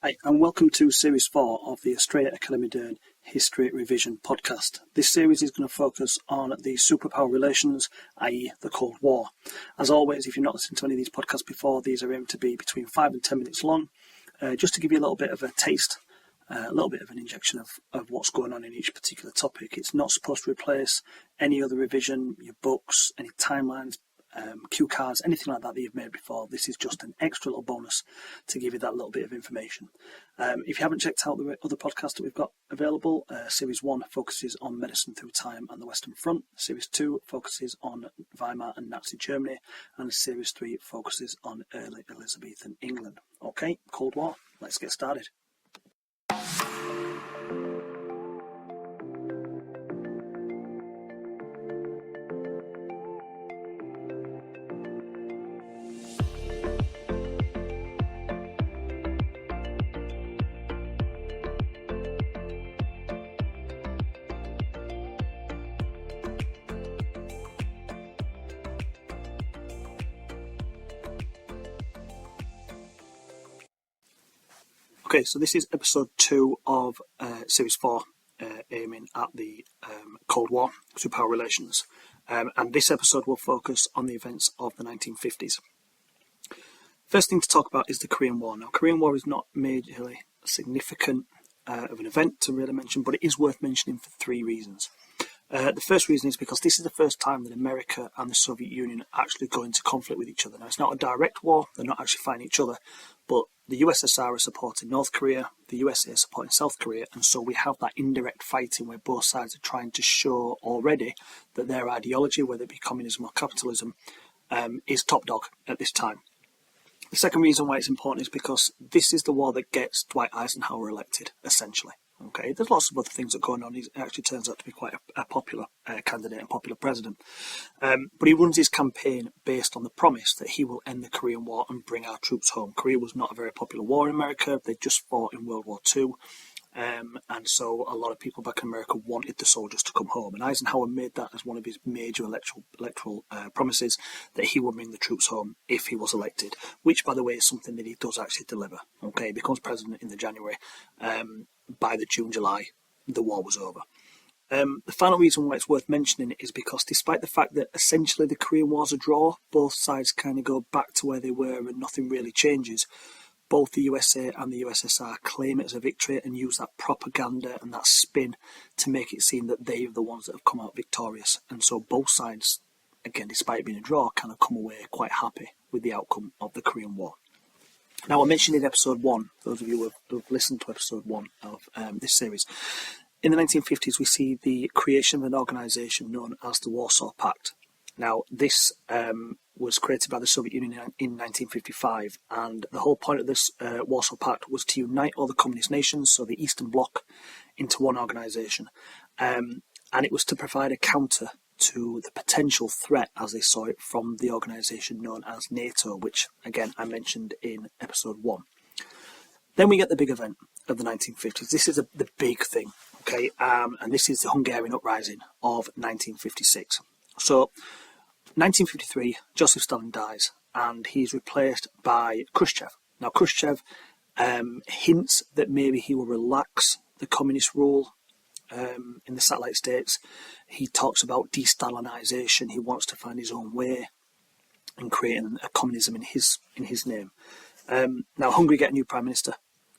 Hi, and welcome to Series 4 of the Australia Academy Dern History Revision podcast. This series is going to focus on the superpower relations, i.e. the Cold War. As always, if you've not listened to any of these podcasts before, these are aimed to be between 5 and 10 minutes long, just to give you a little bit of a taste, a little bit of an injection of what's going on in each particular topic. It's not supposed to replace any other revision, your books, any timelines, cue cards, anything like that you've made before. This is just an extra little bonus to give you that little bit of information. If you haven't checked out the other podcasts that we've got available, Series 1 focuses on medicine through time and the Western Front. Series 2 focuses on Weimar and Nazi Germany. And Series 3 focuses on early Elizabethan England. Okay, Cold War, let's get started. Okay, so this is episode 2 of Series 4, aiming at the Cold War, superpower relations. And this episode will focus on the events of the 1950s. First thing to talk about is the Korean War. Now, Korean War is not majorly significant of an event to really mention, but it is worth mentioning for 3 reasons. The first reason is because this is the first time that America and the Soviet Union actually go into conflict with each other. Now, it's not a direct war, they're not actually fighting each other, but the USSR is supporting North Korea, the USA is supporting South Korea, and so we have that indirect fighting where both sides are trying to show already that their ideology, whether it be communism or capitalism, is top dog at this time. The second reason why it's important is because this is the war that gets Dwight Eisenhower elected, essentially. Okay, there's lots of other things that are going on. He actually turns out to be quite a popular candidate and popular president. But he runs his campaign based on the promise that he will end the Korean War and bring our troops home. Korea was not a very popular war in America. They just fought in World War II. And so a lot of people back in America wanted the soldiers to come home. And Eisenhower made that as one of his major electoral promises, that he would bring the troops home if he was elected, which, by the way, is something that he does actually deliver. Okay, he becomes president in the January. By the June, July, the war was over. The final reason why it's worth mentioning is because despite the fact that essentially the Korean War's a draw, both sides kind of go back to where they were and nothing really changes, both the USA and the USSR claim it as a victory and use that propaganda and that spin to make it seem that they are the ones that have come out victorious. And so both sides, again, despite it being a draw, kind of come away quite happy with the outcome of the Korean War. Now, I mentioned in episode 1, those of you who have listened to episode 1 of this series, in the 1950s we see the creation of an organisation known as the Warsaw Pact. Now, this was created by the Soviet Union in 1955, and the whole point of this Warsaw Pact was to unite all the communist nations, so the Eastern Bloc, into one organisation. And it was to provide a counter to the potential threat, as they saw it, from the organisation known as NATO, which, again, I mentioned in episode 1. Then we get the big event of the 1950s. This is the big thing, okay? And this is the Hungarian Uprising of 1956. So, 1953, Joseph Stalin dies, and he's replaced by Khrushchev. Now, Khrushchev hints that maybe he will relax the communist rule in the satellite states. He talks about de-Stalinization. He wants to find his own way and creating a communism in his name. Now, Hungary get a new prime minister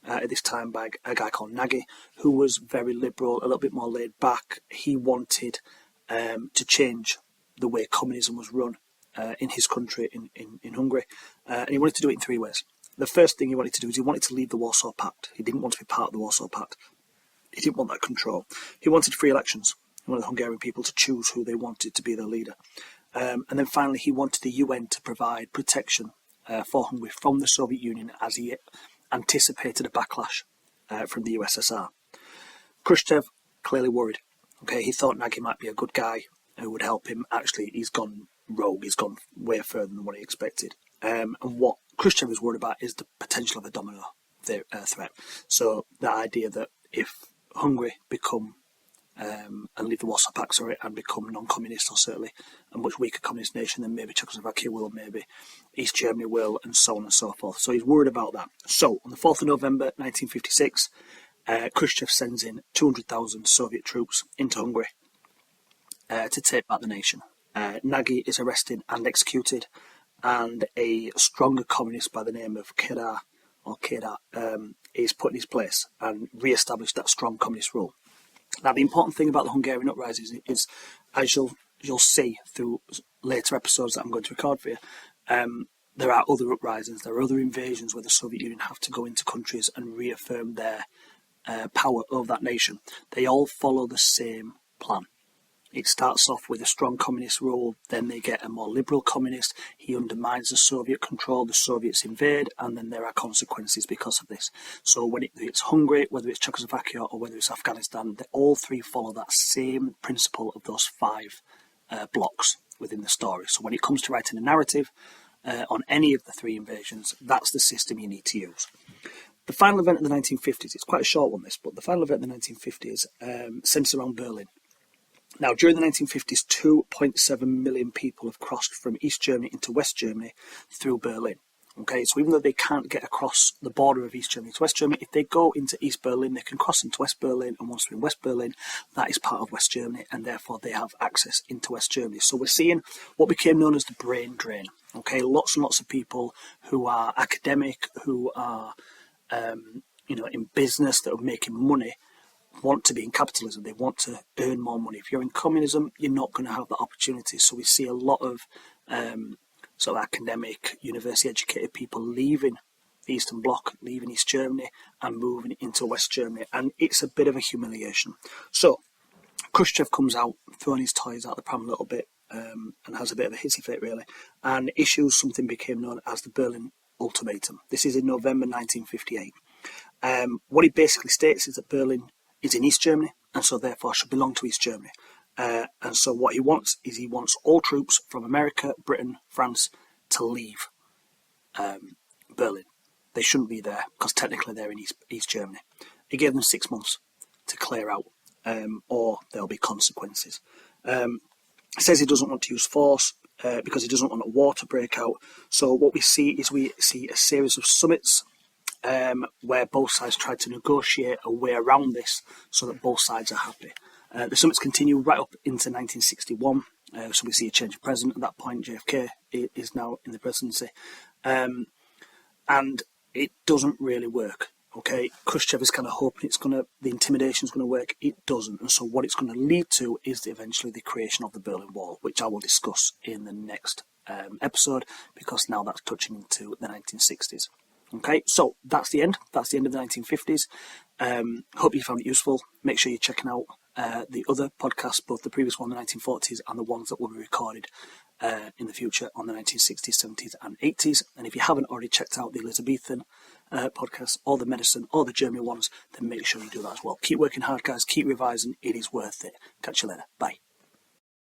at this time by a guy called Nagy, who was very liberal, a little bit more laid back. He wanted to change the way communism was run in his country, in Hungary, and he wanted to do it in 3 ways. The first thing he wanted to do is he wanted to leave the Warsaw Pact. He didn't want to be part of the Warsaw Pact. He didn't want that control. He wanted free elections. He wanted the Hungarian people to choose who they wanted to be their leader. And then finally, he wanted the UN to provide protection for Hungary from the Soviet Union as he anticipated a backlash from the USSR. Khrushchev clearly worried. Okay, he thought Nagy might be a good guy who would help him. Actually, he's gone rogue. He's gone way further than what he expected. And what Khrushchev is worried about is the potential of a domino threat. So the idea that if Hungary become and leave the Warsaw Pact and become non-communist, or certainly a much weaker communist nation than maybe Czechoslovakia will, maybe East Germany will, and so on and so forth. So he's worried about that. So on the 4th of November 1956, Khrushchev sends in 200,000 Soviet troops into Hungary to take back the nation. Nagy is arrested and executed, and a stronger communist by the name of Keda is put in his place and re-established that strong communist rule. Now, the important thing about the Hungarian uprising is, as you'll see through later episodes that I'm going to record for you, there are other uprisings, there are other invasions where the Soviet Union have to go into countries and reaffirm their power over that nation. They all follow the same plan. It starts off with a strong communist rule, then they get a more liberal communist, he undermines the Soviet control, the Soviets invade, and then there are consequences because of this. So whether it's Hungary, whether it's Czechoslovakia, or whether it's Afghanistan, they all three follow that same principle of those five blocks within the story. So when it comes to writing a narrative on any of the three invasions, that's the system you need to use. The final event of the 1950s, it's quite a short one this, but the final event of the 1950s centres around Berlin. Now, during the 1950s, 2.7 million people have crossed from East Germany into West Germany through Berlin. Okay, so even though they can't get across the border of East Germany to West Germany, if they go into East Berlin, they can cross into West Berlin, and once they're in West Berlin, that is part of West Germany, and therefore they have access into West Germany. So we're seeing what became known as the brain drain. Okay, lots and lots of people who are academic, who are in business, that are making money, want to be in capitalism. They want to earn more money. If you're in communism, you're not going to have that opportunity. So we see a lot of sort of academic, university-educated people leaving the Eastern Bloc, leaving East Germany and moving into West Germany. And it's a bit of a humiliation. So Khrushchev comes out, throwing his toys out the pram a little bit, and has a bit of a hissy fit, really, and issues something became known as the Berlin Ultimatum. This is in November 1958. What he basically states is that Berlin is in East Germany, and so therefore should belong to East Germany. And so what he wants all troops from America, Britain, France to leave Berlin. They shouldn't be there because technically they're in East Germany. He gave them 6 months to clear out, or there'll be consequences. He says he doesn't want to use force because he doesn't want a war to break out. So what we see a series of summits where both sides tried to negotiate a way around this so that both sides are happy. The summits continue right up into 1961, so we see a change of president at that point. JFK is now in the presidency, and it doesn't really work. Okay, Khrushchev is kind of hoping the intimidation is going to work. It doesn't, and so what it's going to lead to is eventually the creation of the Berlin Wall, which I will discuss in the next episode, because now that's touching into the 1960s. Okay, so that's the end. That's the end of the 1950s. Hope you found it useful. Make sure you're checking out the other podcasts, both the previous one, the 1940s, and the ones that will be recorded in the future on the 1960s, 70s, and 80s. And if you haven't already checked out the Elizabethan podcast, or the medicine, or the German ones, then make sure you do that as well. Keep working hard, guys. Keep revising. It is worth it. Catch you later. Bye.